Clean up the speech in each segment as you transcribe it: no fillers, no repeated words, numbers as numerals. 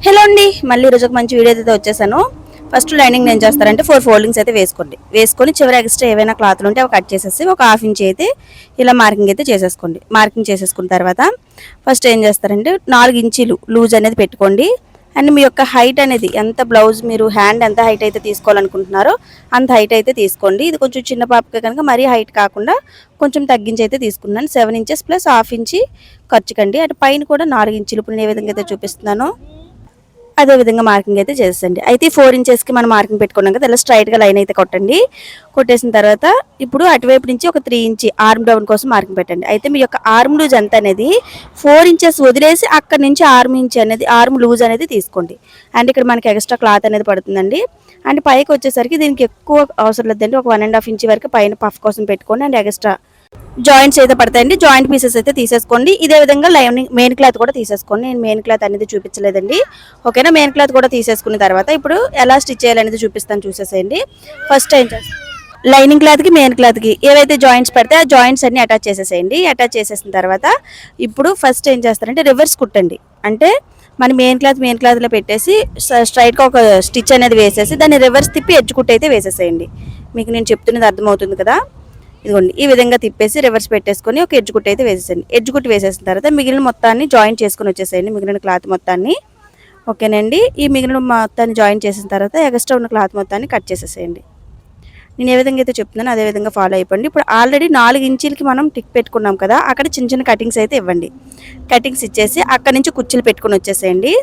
Hello అండి, మళ్ళీ ఈరోజు ఒక మంచి వీడియో అయితే వచ్చేసాను. ఫస్ట్ లైనింగ్ ఏం చేస్తారంటే 4 ఫోల్డింగ్స్ అయితే వేసుకొని చివరి ఎక్స్ట్రా ఏవైనా క్లాత్లు ఉంటే అవి కట్ చేసేసి ఒక హాఫ్ ఇంచ్ అయితే ఇలా మార్కింగ్ అయితే చేసేసుకోండి. మార్కింగ్ చేసేసుకున్న తర్వాత ఫస్ట్ ఏం చేస్తారంటే 4 ఇంచీలు లూజ్ అనేది పెట్టుకోండి. అండ్ మీ యొక్క హైట్ అనేది ఎంత బ్లౌజ్ మీరు హ్యాండ్ ఎంత హైట్ అయితే తీసుకోవాలనుకుంటున్నారో అంత హైట్ అయితే తీసుకోండి. ఇది కొంచెం చిన్న పాపకే కనుక మరీ హైట్ కాకుండా కొంచెం తగ్గించి అయితే తీసుకున్నాను. 7 ఇంచెస్ ప్లస్ హాఫ్ ఇంచి ఖర్చుకండి. అటు పైన కూడా 4 ఇంచులు ఇప్పుడు నేను ఏ విధంగా అయితే చూపిస్తున్నానో అదే విధంగా మార్కింగ్ అయితే చేసేయండి. అయితే 4 ఇంచెస్కి మనం మార్కింగ్ పెట్టుకున్నాం కదా, ఇలా స్ట్రైట్గా లైన్ అయితే కొట్టండి. కొట్టేసిన తర్వాత ఇప్పుడు అటువైపు నుంచి ఒక 3 ఇంచ్ ఆర్మ్ డౌన్ కోసం మార్కింగ్ పెట్టండి. అయితే మీ యొక్క ఆర్మ్ లూజ్ ఎంత అనేది 4 ఇంచెస్ వదిలేసి అక్కడ నుంచి ఆర్మ్ లూజ్ అనేది తీసుకోండి. అండ్ ఇక్కడ మనకి ఎక్స్ట్రా క్లాత్ అనేది పడుతుందండి. అండ్ పైకి వచ్చేసరికి దీనికి ఎక్కువ అవసరం లేదండి, ఒక 1.5 ఇంచ్ వరకు పైన పఫ్ కోసం పెట్టుకోండి. అండ్ ఎక్స్ట్రా జాయింట్స్ అయితే పడతాయండి, జాయింట్ పీసెస్ అయితే తీసేసుకోండి. ఇదే విధంగా లైనింగ్ మెయిన్ క్లాత్ కూడా తీసేసుకోండి. నేను మెయిన్ క్లాత్ అనేది చూపించలేదండి, ఓకేనా. మెయిన్ క్లాత్ కూడా తీసేసుకున్న తర్వాత ఇప్పుడు ఎలా స్టిచ్ చేయాలనేది చూపిస్తాను, చూసేసేయండి. ఫస్ట్ ఏం చేస్తాను, లైనింగ్ క్లాత్కి మెయిన్ క్లాత్కి ఏవైతే జాయింట్స్ పడితే ఆ జాయింట్స్ అన్ని అటాచ్ చేసేసేయండి. అటాచ్ చేసేసిన తర్వాత ఇప్పుడు ఫస్ట్ ఏం చేస్తారంటే రివర్స్ కుట్టండి. అంటే మన మెయిన్ క్లాత్లో పెట్టేసి స్ట్రైట్గా ఒక స్టిచ్ అనేది వేసేసి దాన్ని రివర్స్ తిప్పి ఎడ్జ్ కుట్టు అయితే వేసేసేయండి. మీకు నేను చెప్తున్నది అర్థమవుతుంది కదా. ఇదిగోండి, ఈ విధంగా తిప్పేసి రివర్స్ పెట్టేసుకొని ఒక ఎడ్జ్ కుట్టు అయితే వేసేసేయండి. ఎడ్జ్ కుట్టు వేసేసిన తర్వాత మిగిలిన మొత్తాన్ని జాయింట్ చేసుకుని వచ్చేసేయండి, మిగిలిన క్లాత్ మొత్తాన్ని. ఓకేనండి, ఈ మిగిలిన మొత్తాన్ని జాయిన్ చేసిన తర్వాత ఎక్స్ట్రా ఉన్న క్లాత్ మొత్తాన్ని కట్ చేసేసేయండి. నేను ఏ విధంగా అయితే చెప్తున్నానో అదే విధంగా ఫాలో అయిపోండి. ఇప్పుడు ఆల్రెడీ 4 ఇంచీలకి మనం టిక్ పెట్టుకున్నాం కదా, అక్కడ చిన్న చిన్న కటింగ్స్ అయితే ఇవ్వండి. కటింగ్స్ ఇచ్చేసి అక్కడ నుంచి కుర్చీలు పెట్టుకుని వచ్చేసేయండి.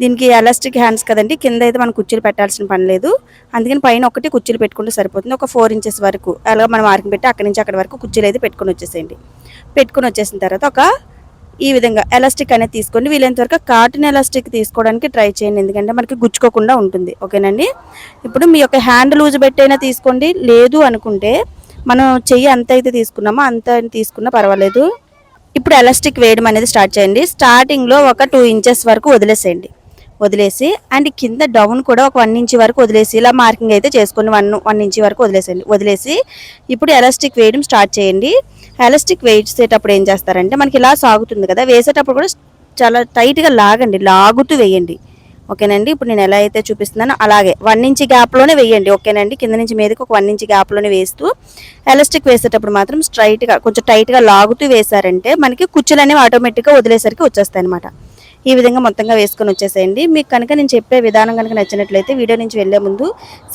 దీనికి ఎలాస్టిక్ హ్యాండ్స్ కదండి, కింద అయితే మనం కుర్చీలు పెట్టాల్సిన పని లేదు. అందుకని పైన ఒకటి కుర్చీలు పెట్టుకుంటే సరిపోతుంది. ఒక 4 ఇంచెస్ వరకు అలాగే మనం మార్కింగ్ పెట్టి అక్కడి నుంచి అక్కడి వరకు కుర్చీలు అయితే పెట్టుకుని వచ్చేసేయండి. పెట్టుకుని వచ్చేసిన తర్వాత ఈ విధంగా ఎలాస్టిక్ అనేది తీసుకోండి. వీలైనంత వరకు కాటన్ ఎలాస్టిక్ తీసుకోవడానికి ట్రై చేయండి, ఎందుకంటే మనకి గుచ్చుకోకుండా ఉంటుంది. ఓకేనండి, ఇప్పుడు మీ యొక్క హ్యాండ్ లూజ్ పెట్టైనా తీసుకోండి, లేదు అనుకుంటే మనం చెయ్యి ఎంత అయితే తీసుకున్నామో అంత తీసుకున్నా పర్వాలేదు. ఇప్పుడు ఎలాస్టిక్ వేయడం అనేది స్టార్ట్ చేయండి. స్టార్టింగ్లో ఒక 2 ఇంచెస్ వరకు వదిలేసి అండ్ కింద డౌన్ కూడా ఒక 1 ఇంచ్ వరకు వదిలేసి ఇలా మార్కింగ్ అయితే చేసుకొని 1 ఇంచ్ వరకు వదిలేసి ఇప్పుడు ఎలాస్టిక్ వేయడం స్టార్ట్ చేయండి. ఎలాస్టిక్ వేసేటప్పుడు ఏం చేస్తారంటే మనకి ఇలా సాగుతుంది కదా, వేసేటప్పుడు కూడా చాలా టైట్గా లాగుతూ వేయండి. ఓకేనండి, ఇప్పుడు నేను ఎలా అయితే చూపిస్తున్నానో అలాగే 1 ఇంచ్ గ్యాప్లోనే వేయండి. ఓకేనండి, కింద నుంచి మీదకి ఒక 1 ఇంచ్ గ్యాప్లోనే వేస్తూ ఎలాస్టిక్ వేసేటప్పుడు మాత్రం స్ట్రైట్గా కొంచెం టైట్గా లాగుతూ వేసారంటే మనకి కుచ్చులు అనేవి ఆటోమేటిక్గా వదిలేసరికి వచ్చేస్తాయి అనమాట. ఈ విధంగా మొత్తంగా వేసుకొని వచ్చేసేయండి. మీకు కనుక నేను చెప్పే విధానం కనుక నచ్చినట్లయితే వీడియో నుంచి వెళ్ళే ముందు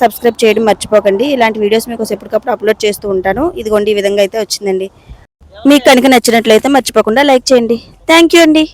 సబ్స్క్రైబ్ చేయడం మర్చిపోకండి. ఇలాంటి వీడియోస్ మీకు ఎప్పటికప్పుడు అప్లోడ్ చేస్తూ ఉంటాను. ఇదిగోండి, ఈ విధంగా అయితే వచ్చిందండి. మీకు కనుక నచ్చినట్లయితే మర్చిపోకుండా లైక్ చేయండి. థ్యాంక్ యూ అండి.